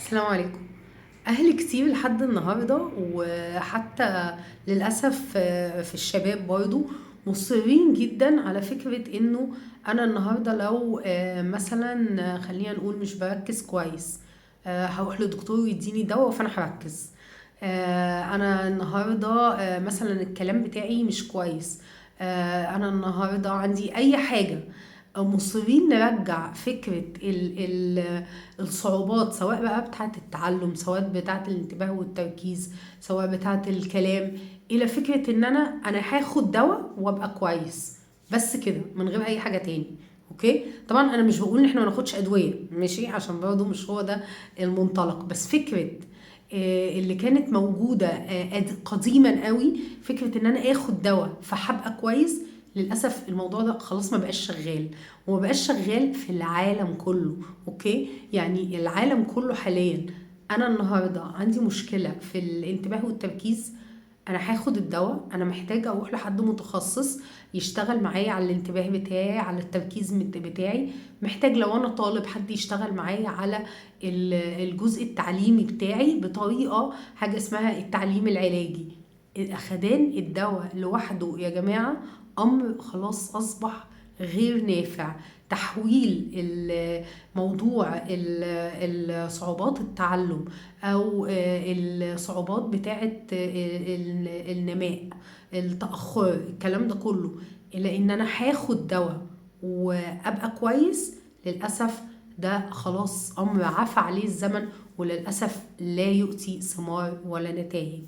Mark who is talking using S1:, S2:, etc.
S1: السلام عليكم. أهل كتير لحد النهاردة وحتى للأسف في الشباب برضو مصرين جدا على فكرة إنه أنا النهاردة لو مثلا خلينا نقول مش بركز كويس، هروح لدكتور يديني دواء فأنا هركز. أنا النهاردة مثلا الكلام بتاعي مش كويس، أنا النهاردة عندي أي حاجة. مصرين نرجع فكرة الصعوبات، سواء بقى بتاعة التعلم، سواء بتاعة الانتباه والتركيز، سواء بتاعة الكلام، إلى فكرة إن أنا هاخد دواء وأبقى كويس، بس كده من غير أي حاجة تاني. اوكي، طبعا انا مش بقول ان احنا ما ناخدش ادويه، ماشي، عشان برضه مش هو ده المنطلق، بس فكره اللي كانت موجوده قديما قوي، فكره ان انا اخد دواء فهبقى كويس. للاسف الموضوع ده خلاص ما بقاش شغال، وما بقاش شغال في العالم كله. اوكي، يعني العالم كله حاليا، انا النهارده عندي مشكله في الانتباه والتركيز، انا هاخد الدواء، انا محتاجه اروح لحد متخصص يشتغل معايا على الانتباه بتاعي، على التركيز بتاعي. محتاج لو انا طالب حد يشتغل معايا على الجزء التعليمي بتاعي بطريقه، حاجه اسمها التعليم العلاجي. اخدان الدواء لوحده يا جماعه امر خلاص اصبح غير نافع. تحويل موضوع صعوبات التعلم او الصعوبات بتاعه النماء، التأخر، الكلام ده كله، إلى إن أنا هاخد دواء وأبقى كويس، للأسف ده خلاص أمر عفى عليه الزمن، وللأسف لا يؤتي ثمار ولا نتائج.